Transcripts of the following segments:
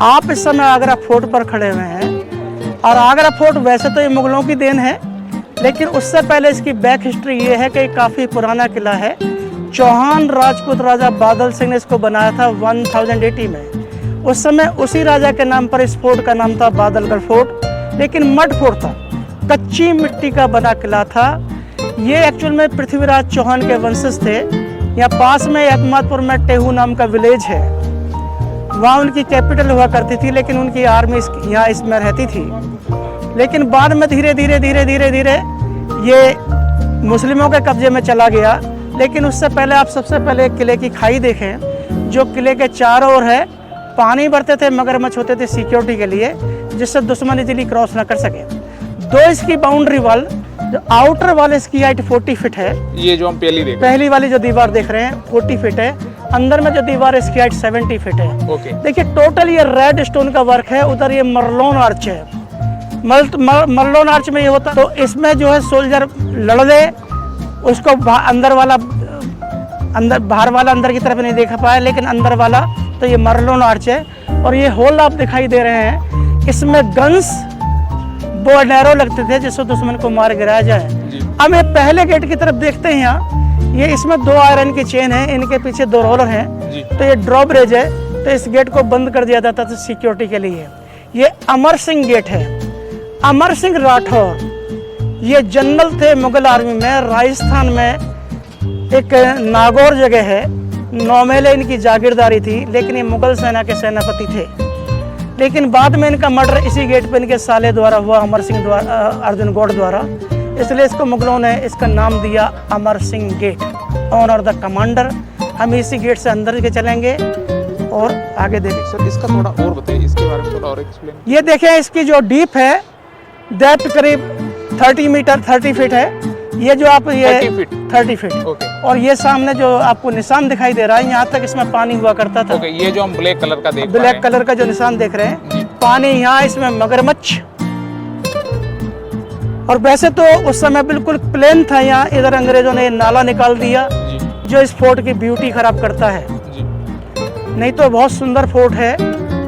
आप इस समय आगरा फोर्ट पर खड़े हुए हैं और आगरा फोर्ट वैसे तो ये मुगलों की देन है, लेकिन उससे पहले इसकी बैक हिस्ट्री ये है कि काफ़ी पुराना किला है। चौहान राजपूत राजा बादल सिंह ने इसको बनाया था 1080 में। उस समय उसी राजा के नाम पर इस फोर्ट का नाम था बादलगढ़ फोर्ट, लेकिन मड फोर्ट था, कच्ची मिट्टी का बना किला था। ये एक्चुअल में पृथ्वीराज चौहान के वंशज थे। यहाँ पास में अहमदपुर में टेहू नाम का विलेज है, वहाँ उनकी कैपिटल हुआ करती थी, लेकिन उनकी आर्मी यहाँ इसमें रहती थी। लेकिन बाद में धीरे धीरे ये मुस्लिमों के कब्जे में चला गया। लेकिन उससे पहले आप सबसे पहले किले की खाई देखें, जो किले के चारों ओर है। पानी भरते थे, मगरमच्छ होते थे सिक्योरिटी के लिए, जिससे दुश्मन इजीली क्रॉस ना कर सके। दो इसकी बाउंड्री वॉल, जो आउटर वाल इसकी हाइट 40 फीट है। ये जो हम पहली वाली जो दीवार देख रहे हैं 40 फीट है। अंदर में जो दीवार इसकी हाइट 70 फीट है। ओके। देखिए टोटल ये रेड स्टोन का वर्क है। उधर ये मरलोन आर्च है। मरलोन आर्च में ये होता, तो इसमें जो है सोल्जर लड़ दे उसको अंदर बाहर वाला अंदर की तरफ नहीं देखा पाया, लेकिन अंदर वाला तो ये मरलोन आर्च है। और ये होल आप दिखाई दे रहे हैं, इसमें गन्स बो नैरो लगते थे जिससे दुश्मन को मार गिराया जाए। अब ये पहले गेट की तरफ देखते हैं, यहाँ ये इसमें 2 आयरन की चेन है, इनके पीछे 2 रोलर हैं। तो ये ड्रॉब्रिज है, तो इस गेट को बंद कर दिया जाता था सिक्योरिटी के लिए। ये अमर सिंह गेट है। अमर सिंह राठौर ये जनरल थे मुगल आर्मी में। राजस्थान में एक नागौर जगह है, नौमेले इनकी जागीरदारी थी, लेकिन ये मुगल सेना के सेनापति थे। लेकिन बाद में इनका मर्डर इसी गेट पे इनके साले द्वारा हुआ, अमर सिंह द्वारा, अर्जुन गौड़ द्वारा। इसलिए इसको मुगलों ने इसका नाम दिया Amar Singh gate, honour the commander. हम इसी गेट से अंदर के चलेंगे और आगे देखें। सर इसका थोड़ा और बताइए, इसके बारे में थोड़ा और एक्सप्लेन। ये देखें, इसकी जो डीप है, डेप्थ करीब 30 फीट है। ये जो आप ये 30 फीट। ओके। और ये सामने जो आपको निशान दिखाई दे रहा है, यहाँ तक इसमें पानी हुआ करता था। ओके। ये जो हम ब्लैक कलर का देख रहे हैं, ब्लैक कलर का जो निशान देख रहे हैं, पानी यहाँ, इसमें मगरमच्छ। और वैसे तो उस समय बिल्कुल प्लेन था यहाँ, इधर अंग्रेजों ने नाला निकाल दिया जो इस फोर्ट की ब्यूटी खराब करता है। नहीं तो बहुत सुंदर फोर्ट है।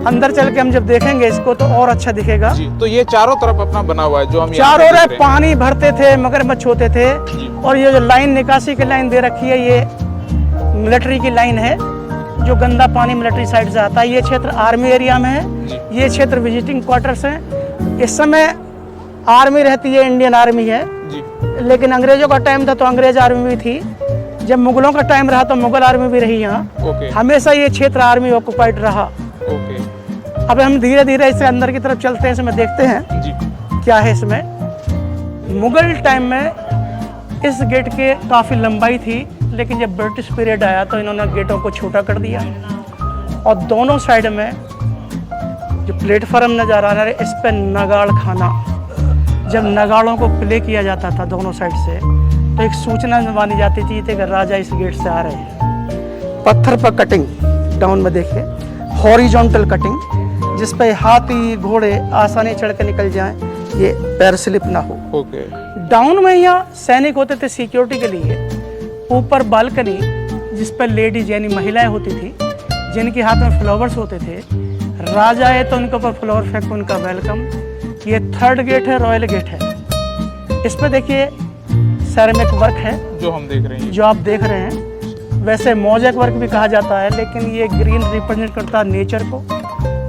अंदर चल के हम जब देखेंगे इसको तो और अच्छा दिखेगा। तो ये चारों तरफ अपना बना हुआ है, जो हम चारों ओर पानी भरते थे, मगरमच्छ होते थे। और ये जो लाइन निकासी की लाइन दे रखी है, ये मिलिट्री की लाइन है, जो गंदा पानी मिलिट्री साइड से आता है। ये क्षेत्र आर्मी एरिया में है, ये क्षेत्र विजिटिंग क्वार्टर्स है। इस समय आर्मी रहती है, इंडियन आर्मी है, लेकिन अंग्रेजों का टाइम था तो अंग्रेज आर्मी भी थी। जब मुगलों का टाइम रहा तो मुगल आर्मी भी रही यहाँ। हमेशा ये क्षेत्र आर्मी ऑक्युपाइड रहा। अब हम धीरे धीरे इसे अंदर की तरफ चलते हैं, इसमें देखते हैं क्या है इसमें। मुगल टाइम में इस गेट के काफ़ी लंबाई थी, लेकिन जब ब्रिटिश पीरियड आया तो इन्होंने गेटों को छोटा कर दिया। और दोनों साइड में जो प्लेटफॉर्म नज़र आ रहा है, इस पर नगाड़ खाना, जब नगाड़ों को प्ले किया जाता था दोनों साइड से, तो एक सूचना मानी जाती थी कि राजा इस गेट से आ रहे हैं। पत्थर पर कटिंग डाउन में देखिए, हॉरिजॉन्टल कटिंग, जिस पे हाथी घोड़े आसानी चढ़ के निकल जाएं, ये पैर स्लिप ना हो। डाउन में यहाँ सैनिक होते थे सिक्योरिटी के लिए। ऊपर बालकनी, जिस पर लेडीज यानी महिलाएं होती थी, जिनके हाथ में फ्लावर्स होते थे। राजा है तो उनके ऊपर फ्लावर फेंक उनका वेलकम। ये 3rd गेट है, रॉयल गेट है। इस पे देखिए सेरेमिक वर्क है, जो हम देख रहे हैं, जो आप देख रहे हैं। वैसे मोज़ेक वर्क भी कहा जाता है, लेकिन ये ग्रीन रिप्रेजेंट करता है नेचर को।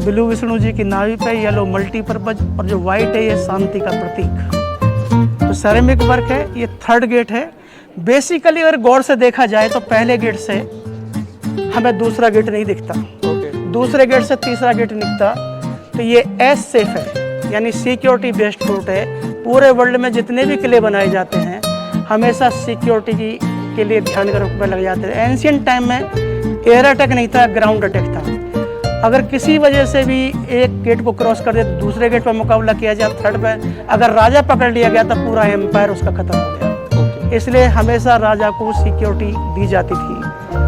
ब्लू विष्णु जी की नाभि पे, येलो मल्टीपर्पज, और जो व्हाइट है ये शांति का प्रतीक। तो सेरेमिक वर्क है। ये 3rd गेट है। बेसिकली अगर गौर से देखा जाए तो पहले गेट से हमें दूसरा गेट नहीं दिखता, दूसरे गेट से तीसरा गेट दिखता। तो ये एस सेफ है, यानी सिक्योरिटी बेस्ड फोर्ट है। पूरे वर्ल्ड में जितने भी किले बनाए जाते हैं, हमेशा सिक्योरिटी के लिए ध्यान के रूप में लग जाते थे। एंशियंट टाइम में एयर अटैक नहीं था, ग्राउंड अटैक था। अगर किसी वजह से भी एक गेट को क्रॉस कर दे तो दूसरे गेट पर मुकाबला किया जाए, 3rd पे अगर राजा पकड़ लिया गया तो पूरा एम्पायर उसका खत्म हो गया। इसलिए हमेशा राजा को सिक्योरिटी दी जाती थी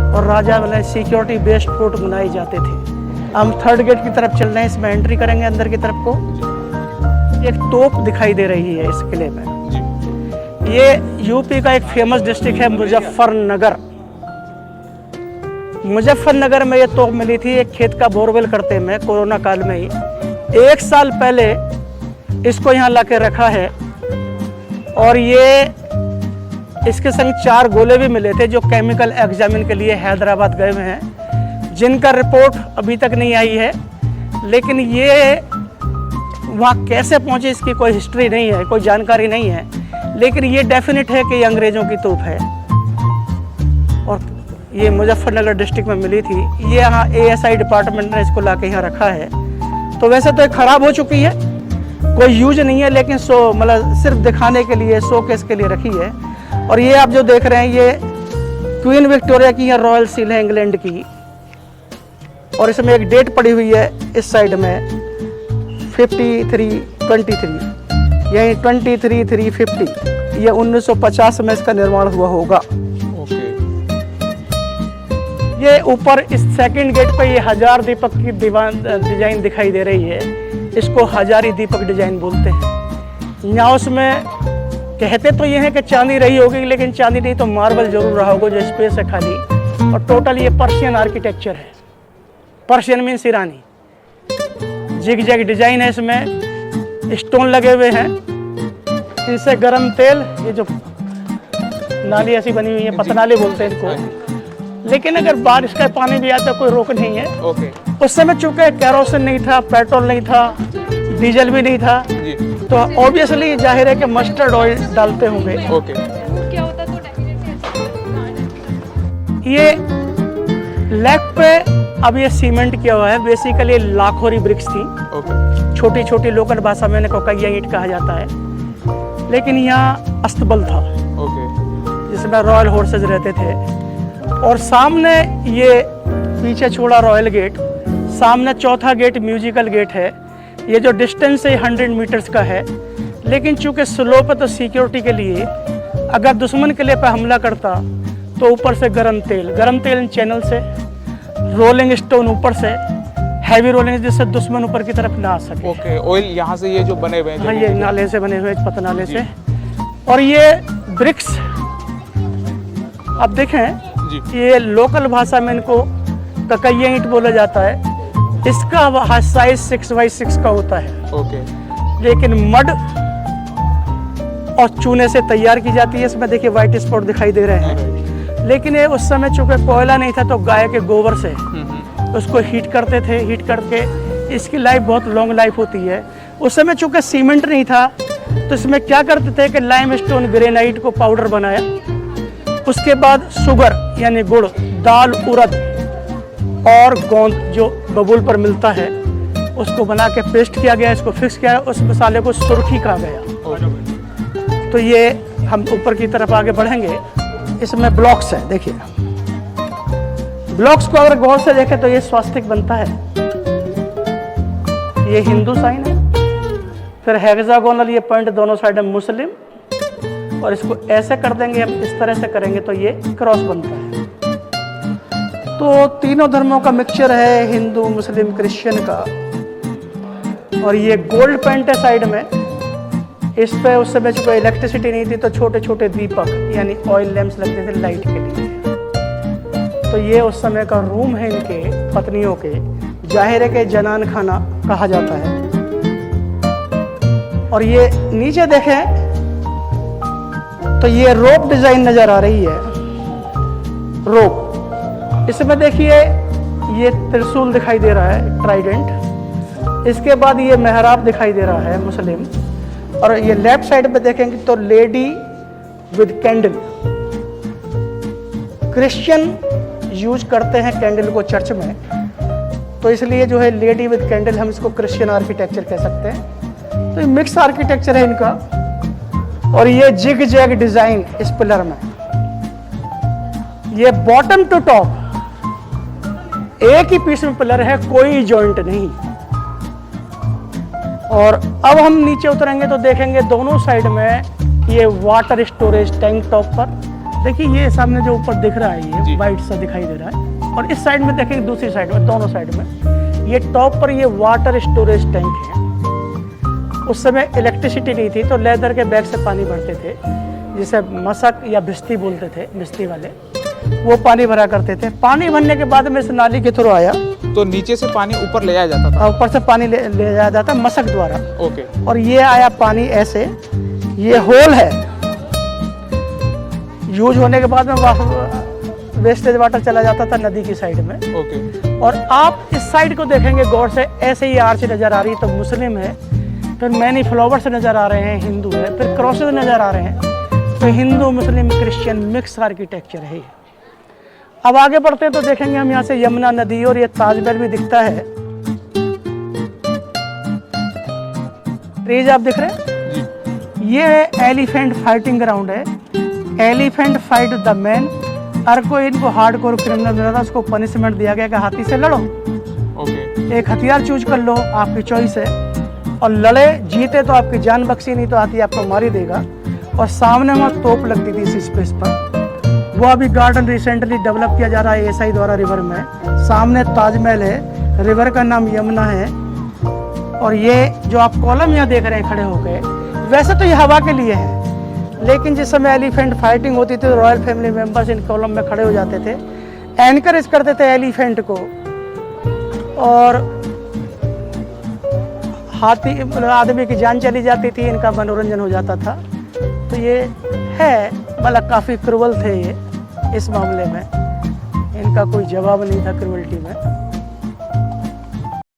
और राजा वाले सिक्योरिटी बेस्ड फोर्ट बनाए जाते थे। हम 3rd गेट की तरफ चल रहे हैं, इसमें एंट्री करेंगे अंदर की तरफ को। एक तोप दिखाई दे रही है इस किले में। ये यूपी का एक फेमस डिस्ट्रिक्ट है मुजफ्फरनगर। मुजफ्फरनगर में ये तोप मिली थी, एक खेत का बोरवेल करते में कोरोना काल में ही 1 साल पहले इसको यहाँ ला के रखा है। और ये इसके संग 4 गोले भी मिले थे जो केमिकल एग्जामिन के लिए हैदराबाद गए हुए हैं, जिनका रिपोर्ट अभी तक नहीं आई है। लेकिन ये वहाँ कैसे पहुँचे इसकी कोई हिस्ट्री नहीं है, कोई जानकारी नहीं है, लेकिन ये डेफिनेट है कि ये अंग्रेज़ों की तोप है। और ये मुजफ्फरनगर डिस्ट्रिक्ट में मिली थी। ये यहाँ ASI डिपार्टमेंट ने इसको ला के यहाँ रखा है। तो वैसे तो ये ख़राब हो चुकी है, कोई यूज नहीं है, लेकिन मतलब सिर्फ दिखाने के लिए, शोकेस के लिए रखी है। और ये आप जो देख रहे हैं ये क्वीन विक्टोरिया की यहाँ रॉयल सील है इंग्लैंड की। और इसमें एक डेट पड़ी हुई है इस साइड में 5323, यही 23/3/50। ये 1950 में इसका निर्माण हुआ होगा। ये ऊपर इस सेकंड गेट पे ये 1000 दीपक की डिजाइन दिखाई दे रही है। इसको हजारी दीपक डिजाइन बोलते हैं। यहाँ उसमें कहते तो ये है कि चांदी रही होगी, लेकिन चांदी नहीं तो मार्बल जरूर रहा होगा जो स्पेस है खाली। और टोटल ये पर्शियन आर्किटेक्चर है। पर्शियन मीन्स ईरानी। जिग जैग डिजाइन है, इसमें स्टोन लगे हुए हैं। इनसे गर्म तेल, ये जो नाली ऐसी बनी हुई है पतनाले बोलते हैं इनको। लेकिन अगर बारिश का पानी भी आता कोई रोक नहीं है। उस समय चूंकि कैरोसिन नहीं था, पेट्रोल नहीं था, डीजल भी नहीं था, तो ऑब्वियसली जाहिर है कि मस्टर्ड ऑयल डालते होंगे। क्या होता तो ये लेफ्ट पे अब ये सीमेंट किया हुआ है। बेसिकली लाखोरी ब्रिक्स थी, छोटी छोटी लोकल भाषा में इनको कई ईंट कहा जाता है। लेकिन यहाँ अस्तबल था जिसमें रॉयल हॉर्सेज रहते थे। और सामने ये पीछे छोड़ा रॉयल गेट, सामने चौथा गेट म्यूजिकल गेट है। ये जो डिस्टेंस है 100 मीटर्स का है। लेकिन चूंकि स्लोप है तो सिक्योरिटी के लिए अगर दुश्मन किले पर हमला करता तो ऊपर से गरम तेल चैनल से, रोलिंग स्टोन ऊपर से, हैवी रोलिंग, जिससे दुश्मन ऊपर की तरफ ना आ सके। ऑयल यहाँ से ये जो बने हुए हैं, हाँ, ये नाले से बने हुए पतनाले से। और ये ब्रिक्स अब देखें, ये लोकल भाषा में इनको ककैया ईंट बोला जाता है। इसका साइज 6x6 का होता है। लेकिन मड और चूने से तैयार की जाती है। इसमें देखिए व्हाइट स्पॉट दिखाई दे रहे हैं। लेकिन ये उस समय चूंकि कोयला नहीं था तो गाय के गोबर से उसको हीट करते थे। हीट करके इसकी लाइफ बहुत लॉन्ग लाइफ होती है। उस समय चूंकि सीमेंट नहीं था तो इसमें क्या करते थे कि लाइमस्टोन ग्रेनाइट को पाउडर बनाया। उसके बाद शुगर यानी गुड़, दाल, उड़द और गोंद जो बबूल पर मिलता है उसको बना के पेस्ट किया गया। इसको फिक्स किया, उस मसाले को सुर्खी कहा गया। तो ये हम ऊपर की तरफ आगे बढ़ेंगे। इसमें ब्लॉक्स है, देखिए ब्लॉक्स को अगर गौर से देखें तो ये स्वास्तिक बनता है। ये हिंदू साइन है। फिर हेक्सागोनल ये पॉइंट दोनों साइड में मुस्लिम, और इसको ऐसे कर देंगे हम, इस तरह से करेंगे तो ये क्रॉस बनता है। तो तीनों धर्मों का मिक्सचर है, हिंदू, मुस्लिम, क्रिश्चियन का। और ये गोल्ड पेंट है साइड में। इस पे उस समय जो इलेक्ट्रिसिटी नहीं थी तो छोटे छोटे दीपक यानी ऑयल लैंप्स लगते थे लाइट के लिए। तो ये उस समय का रूम है इनके पत्नियों के। जाहिर है कि जनान खाना कहा जाता है। और ये नीचे देखें तो ये रोप डिजाइन नजर आ रही है। रोप, इसमें देखिए ये त्रिशूल दिखाई दे रहा है, ट्राइडेंट। इसके बाद ये मेहराब दिखाई दे रहा है मुस्लिम। और ये लेफ्ट साइड पे देखेंगे तो lady with candle. Christian use करते हैं कैंडल को चर्च में, तो इसलिए जो है लेडी विद कैंडल हम इसको क्रिश्चियन आर्किटेक्चर कह सकते हैं। तो ये मिक्स आर्किटेक्चर है इनका। और ये जिग जैग डिजाइन इस पिलर में, ये बॉटम टू टॉप एक ही पीस में पिलर है, कोई जॉइंट नहीं। और अब हम नीचे उतरेंगे तो देखेंगे दोनों साइड में ये वाटर स्टोरेज टैंक टॉप पर। देखिए ये सामने जो ऊपर दिख रहा है ये वाइट सा दिखाई दे रहा है। और इस साइड में देखेंगे दूसरी साइड में, दोनों साइड में ये टॉप पर ये वाटर स्टोरेज टैंक है। उस समय इलेक्ट्रिसिटी नहीं थी तो लेदर के बैग से पानी भरते थे, जिसे मशक या भिस्ती बोलते थे, भिस्ती वाले। वो पानी भरा करते थे। पानी भरने के बाद में इस नाली के थ्रू आया तो नीचे से पानी ऊपर ले जाया जाता था। और ऊपर से पानी ले जाया जाता मशक द्वारा। ओके। और ये आया पानी ऐसे, ये होल है, यूज होने के बाद में वेस्टेज वाटर चला जाता था नदी की साइड में। ओके। और आप इस साइड को देखेंगे गौर से, ऐसे ही आर्च नज़र आ रही है तो मुस्लिम है, फिर मैनी फ्लावर्स नज़र आ रहे हैं हिंदू है, फिर क्रॉसेस नज़र आ रहे हैं, तो Hindu Muslim Christian mix architecture है ये। अब आगे बढ़ते हैं तो देखेंगे हम यहाँ से यमुना नदी और ये ताजमहल भी दिखता है। ट्रीज आप देख रहे हैं, जी। ये एलिफेंट फाइटिंग ग्राउंड है। Elephant fight the man. हर कोई इनको हार्डकोर क्रिमिनल मिला था, उसको पनिशमेंट दिया गया कि हाथी से लड़ो। ओके। एक हथियार चूज कर लो, आपकी चॉइस है, और लड़े, जीते तो आपकी जान बख्शी, नहीं तो हाथी आपको मार ही देगा। और सामने वहाँ तोप लगती थी इस स्पेस पर। वो अभी गार्डन रिसेंटली डेवलप किया जा रहा है एसआई द्वारा रिवर में। सामने ताजमहल है, रिवर का नाम यमुना है। और ये जो आप कॉलम यहाँ देख रहे हैं खड़े होके, वैसे तो ये हवा के लिए है, लेकिन जिस समय एलिफेंट फाइटिंग होती थी तो royal family members in column में खड़े हो जाते थे, एनकरेज करते थे एलिफेंट को, और हाथी आदमी की जान चली जाती थी, इनका मनोरंजन हो जाता था। तो ये है, मतलब काफ़ी क्रूवल थे ये इस मामले में, इनका कोई जवाब नहीं था क्रूवल्टी में।